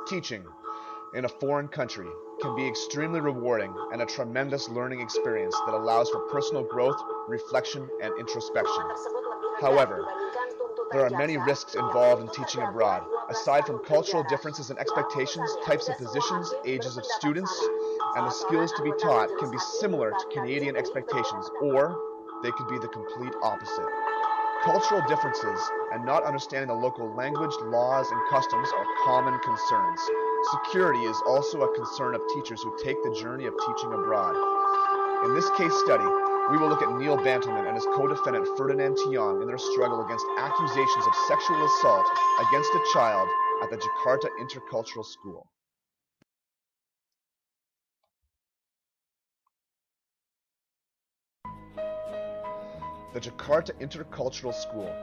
Teaching in a foreign country can be extremely rewarding and a tremendous learning experience that allows for personal growth, reflection, and introspection. However, there are many risks involved in teaching abroad. Aside from cultural differences in expectations, types of positions, ages of students, and the skills to be taught can be similar to Canadian expectations, or they could be the complete opposite. Cultural differences and not understanding the local language, laws, and customs are common concerns. Security is also a concern of teachers who take the journey of teaching abroad. In this case study, we will look at Neil Bantelman and his co-defendant Ferdinand Tiong in their struggle against accusations of sexual assault against a child at the Jakarta Intercultural School. The Jakarta Intercultural School,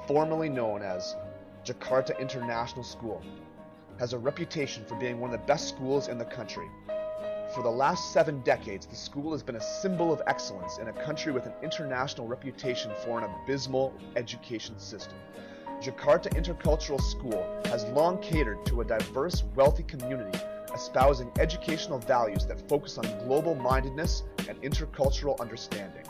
formerly known as Jakarta International School, has a reputation for being one of the best schools in the country. For the last 7 decades, the school has been a symbol of excellence in a country with an international reputation for an abysmal education system. Jakarta Intercultural School has long catered to a diverse, wealthy community, espousing educational values that focus on global-mindedness and intercultural understanding.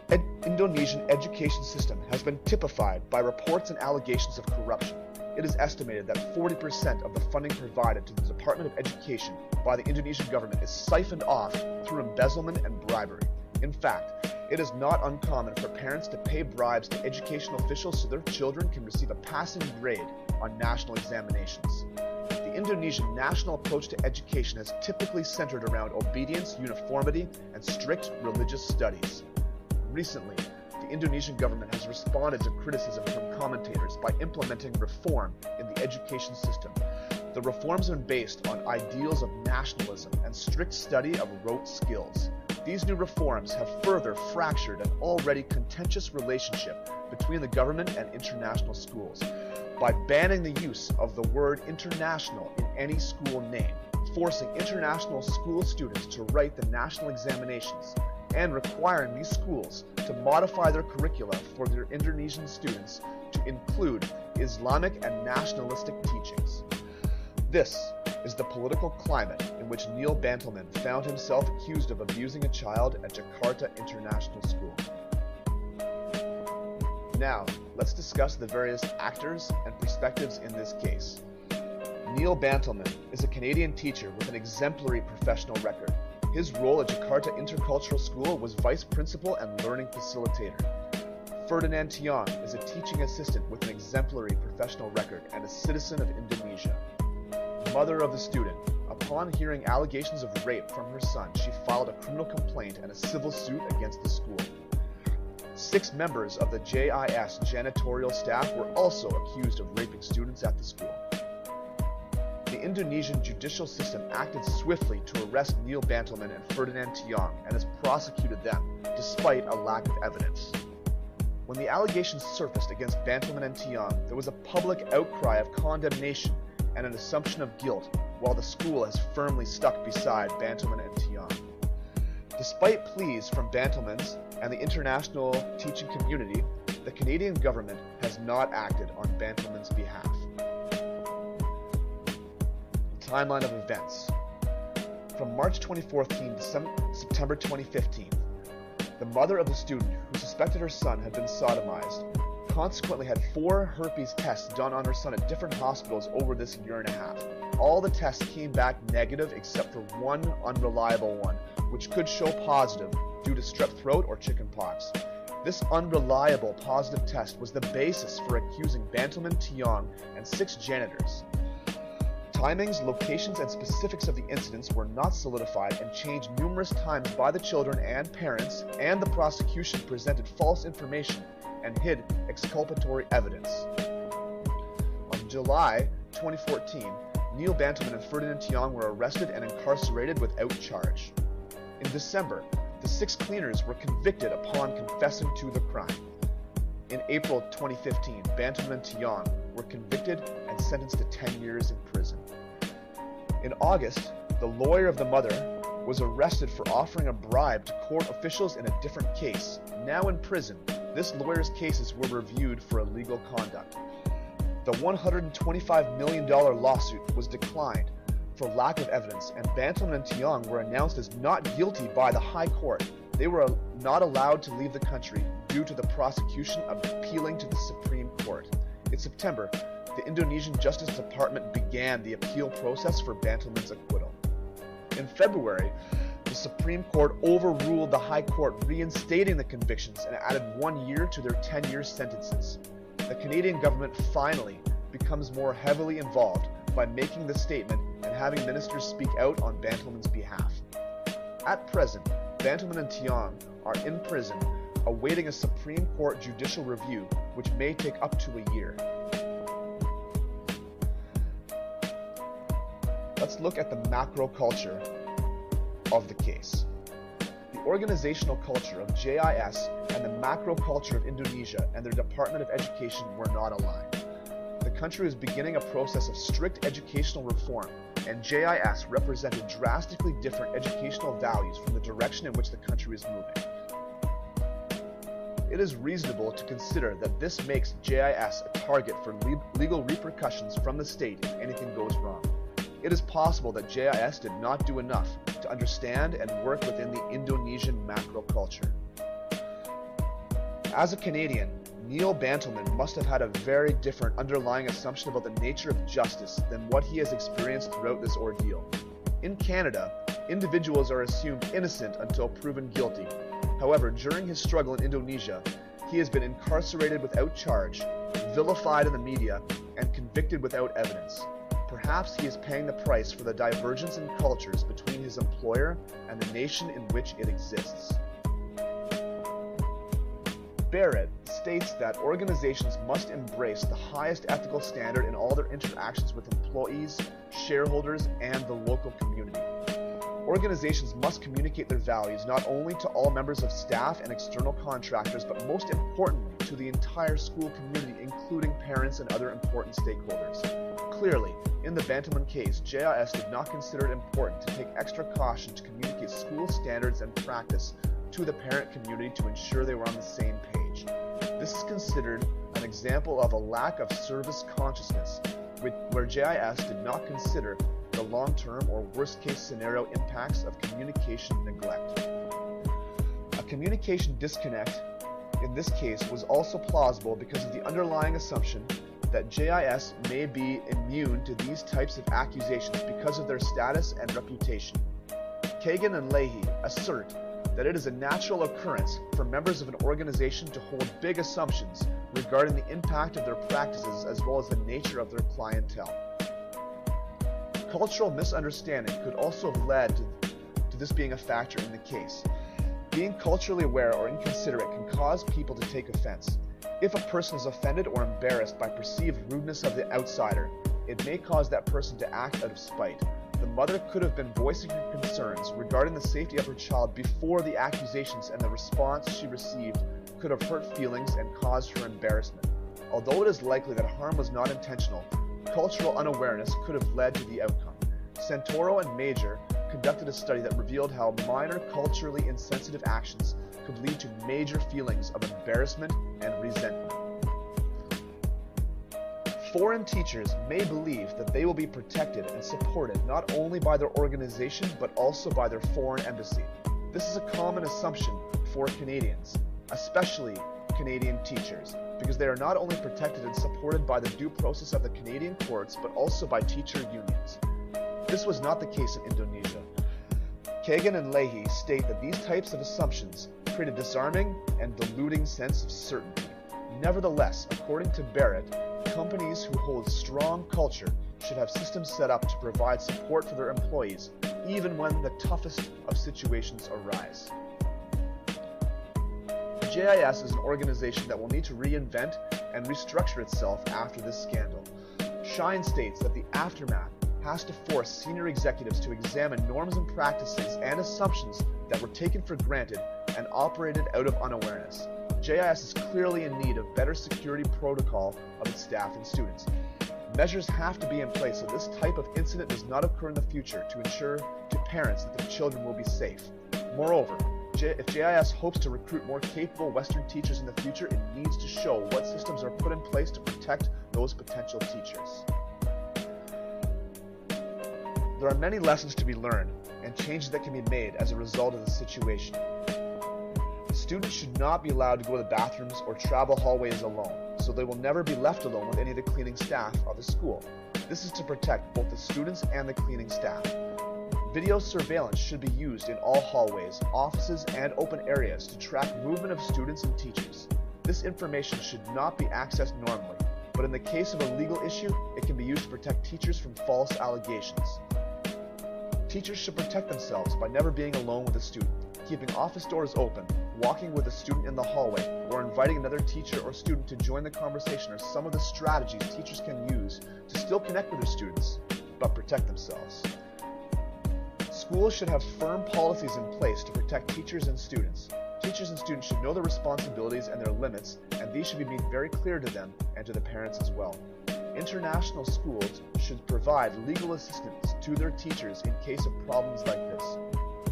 The Indonesian education system has been typified by reports and allegations of corruption. It is estimated that 40% of the funding provided to the Department of Education by the Indonesian government is siphoned off through embezzlement and bribery. In fact, it is not uncommon for parents to pay bribes to educational officials so their children can receive a passing grade on national examinations. The Indonesian national approach to education has typically centered around obedience, uniformity, and strict religious studies. Recently, the Indonesian government has responded to criticism from commentators by implementing reform in the education system. The reforms are based on ideals of nationalism and strict study of rote skills. These new reforms have further fractured an already contentious relationship between the government and international schools by banning the use of the word international in any school name, forcing international school students to write the national examinations, and requiring these schools to modify their curricula for their Indonesian students to include Islamic and nationalistic teachings. This is the political climate in which Neil Bantelman found himself accused of abusing a child at Jakarta International School. Now, let's discuss the various actors and perspectives in this case. Neil Bantelman is a Canadian teacher with an exemplary professional record. His role at Jakarta Intercultural School was vice principal and learning facilitator. Ferdinand Tiong is a teaching assistant with an exemplary professional record and a citizen of Indonesia. Mother of the student, upon hearing allegations of rape from her son, she filed a criminal complaint and a civil suit against the school. 6 members of the JIS janitorial staff were also accused of raping students at the school. The Indonesian judicial system acted swiftly to arrest Neil Bantelman and Ferdinand Tiong and has prosecuted them, despite a lack of evidence. When the allegations surfaced against Bantelman and Tiong, there was a public outcry of condemnation and an assumption of guilt, while the school has firmly stuck beside Bantelman and Tiong. Despite pleas from Bantelman's and the international teaching community, the Canadian government has not acted on Bantelman's behalf. Timeline of events. From March 2014 to September 2015, the mother of the student who suspected her son had been sodomized consequently had 4 herpes tests done on her son at different hospitals over this year and a half. All the tests came back negative except for one unreliable one, which could show positive due to strep throat or chickenpox. This unreliable positive test was the basis for accusing Bantelman, Tiong, and 6 janitors. Timings, locations, and specifics of the incidents were not solidified and changed numerous times by the children and parents, and the prosecution presented false information and hid exculpatory evidence. On July 2014, Neil Bantelman and Ferdinand Tiong were arrested and incarcerated without charge. In December, the 6 cleaners were convicted upon confessing to the crime. In April 2015, Bantelman and Tiong were convicted and sentenced to 10 years in prison. In August, the lawyer of the mother was arrested for offering a bribe to court officials in a different case. Now in prison, this lawyer's cases were reviewed for illegal conduct. The $125 million lawsuit was declined for lack of evidence, and Bantelman and Tiong were announced as not guilty by the High Court. They were not allowed to leave the country due to the prosecution of appealing to the Supreme Court. In September, the Indonesian Justice Department began the appeal process for Bantelman's acquittal. In February, the Supreme Court overruled the High Court, reinstating the convictions and added 1 year to their 10-year sentences. The Canadian government finally becomes more heavily involved by making the statement and having ministers speak out on Bantelman's behalf. At present, Bantelman and Tiong are in prison, awaiting a Supreme Court judicial review, which may take up to a year. Let's look at the macro culture of the case. The organizational culture of JIS and the macro culture of Indonesia and their Department of Education were not aligned. The country was beginning a process of strict educational reform, and JIS represented drastically different educational values from the direction in which the country was moving. It is reasonable to consider that this makes JIS a target for legal repercussions from the state if anything goes wrong. It is possible that JIS did not do enough to understand and work within the Indonesian macro culture. As a Canadian, Neil Bantelman must have had a very different underlying assumption about the nature of justice than what he has experienced throughout this ordeal. In Canada, individuals are assumed innocent until proven guilty. However, during his struggle in Indonesia, he has been incarcerated without charge, vilified in the media, and convicted without evidence. Perhaps he is paying the price for the divergence in cultures between his employer and the nation in which it exists. Barrett states that organizations must embrace the highest ethical standard in all their interactions with employees, shareholders, and the local community. Organizations must communicate their values not only to all members of staff and external contractors, but most importantly to the entire school community, including parents and other important stakeholders. Clearly, in the Bantelman case, JIS did not consider it important to take extra caution to communicate school standards and practice to the parent community to ensure they were on the same page. This is considered an example of a lack of service consciousness, where JIS did not consider the long-term or worst-case scenario impacts of communication neglect. A communication disconnect in this case was also plausible because of the underlying assumption that JIS may be immune to these types of accusations because of their status and reputation. Kagan and Leahy assert that it is a natural occurrence for members of an organization to hold big assumptions regarding the impact of their practices as well as the nature of their clientele. Cultural misunderstanding could also have led to this being a factor in the case. Being culturally aware or inconsiderate can cause people to take offense. If a person is offended or embarrassed by perceived rudeness of the outsider, it may cause that person to act out of spite. The mother could have been voicing her concerns regarding the safety of her child before the accusations, and the response she received could have hurt feelings and caused her embarrassment. Although it is likely that harm was not intentional, cultural unawareness could have led to the outcome. Santoro and Major conducted a study that revealed how minor culturally insensitive actions could lead to major feelings of embarrassment and resentment. Foreign teachers may believe that they will be protected and supported not only by their organization but also by their foreign embassy. This is a common assumption for Canadians, especially Canadian teachers, because they are not only protected and supported by the due process of the Canadian courts but also by teacher unions. This was not the case in Indonesia. Kagan and Leahy state that these types of assumptions create a disarming and deluding sense of certainty. Nevertheless, according to Barrett, companies who hold strong culture should have systems set up to provide support for their employees, even when the toughest of situations arise. JIS is an organization that will need to reinvent and restructure itself after this scandal. Shine states that the aftermath has to force senior executives to examine norms and practices and assumptions that were taken for granted and operated out of unawareness. JIS is clearly in need of better security protocol of its staff and students. Measures have to be in place so this type of incident does not occur in the future to ensure to parents that their children will be safe. Moreover, if JIS hopes to recruit more capable Western teachers in the future, it needs to show what systems are put in place to protect those potential teachers. There are many lessons to be learned and changes that can be made as a result of the situation. Students should not be allowed to go to the bathrooms or travel hallways alone, so they will never be left alone with any of the cleaning staff of the school. This is to protect both the students and the cleaning staff. Video surveillance should be used in all hallways, offices, and open areas to track movement of students and teachers. This information should not be accessed normally, but in the case of a legal issue, it can be used to protect teachers from false allegations. Teachers should protect themselves by never being alone with a student, keeping office doors open, walking with a student in the hallway, or inviting another teacher or student to join the conversation are some of the strategies teachers can use to still connect with their students, but protect themselves. Schools should have firm policies in place to protect teachers and students. Teachers and students should know their responsibilities and their limits, and these should be made very clear to them and to the parents as well. International schools should provide legal assistance to their teachers in case of problems like this.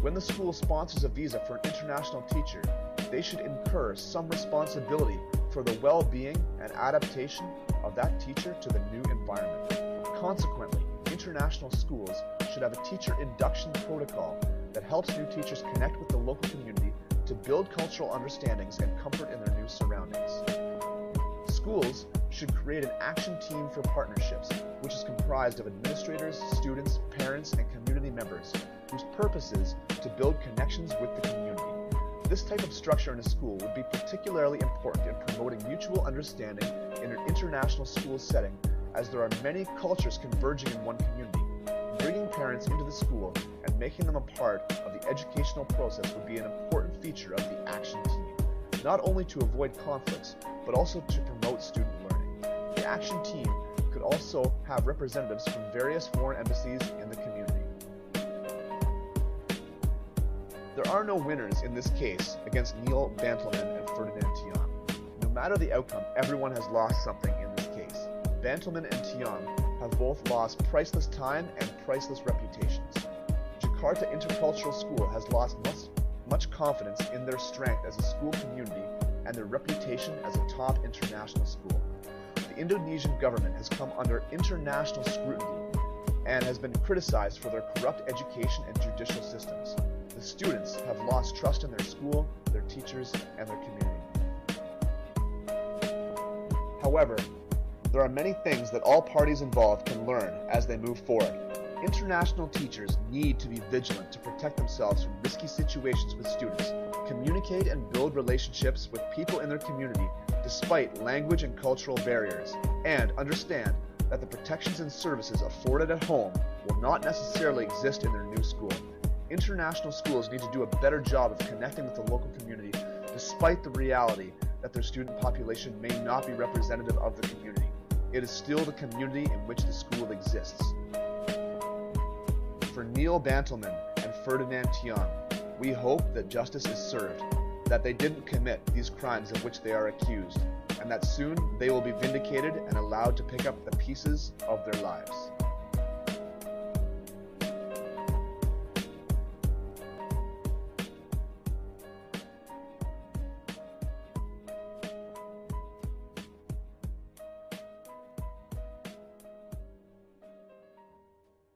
When the school sponsors a visa for an international teacher, they should incur some responsibility for the well-being and adaptation of that teacher to the new environment. Consequently, international schools should have a teacher induction protocol that helps new teachers connect with the local community to build cultural understandings and comfort in their new surroundings. Schools should create an action team for partnerships, which is comprised of administrators, students, parents, and community members, whose purpose is to build connections with the community. This type of structure in a school would be particularly important in promoting mutual understanding in an international school setting, as there are many cultures converging in one community. Bringing parents into the school and making them a part of the educational process would be an important feature of the action team, not only to avoid conflicts, but also to promote student learning. The action team could also have representatives from various foreign embassies in the community. There are no winners in this case against Neil Bantelman and Ferdinand Tian. No matter the outcome, everyone has lost something in this case. Bantelman and Tian have both lost priceless time and priceless reputations. Jakarta Intercultural School has lost much confidence in their strength as a school community and their reputation as a top international school. The Indonesian government has come under international scrutiny and has been criticized for their corrupt education and judicial systems. The students have lost trust in their school, their teachers, and their community. However, there are many things that all parties involved can learn as they move forward. International teachers need to be vigilant to protect themselves from risky situations with students, communicate and build relationships with people in their community despite language and cultural barriers, and understand that the protections and services afforded at home will not necessarily exist in their new school. International schools need to do a better job of connecting with the local community despite the reality that their student population may not be representative of the community. It is still the community in which the school exists. For Neil Bantelman and Ferdinand Tian, we hope that justice is served, that they didn't commit these crimes of which they are accused, and that soon they will be vindicated and allowed to pick up the pieces of their lives.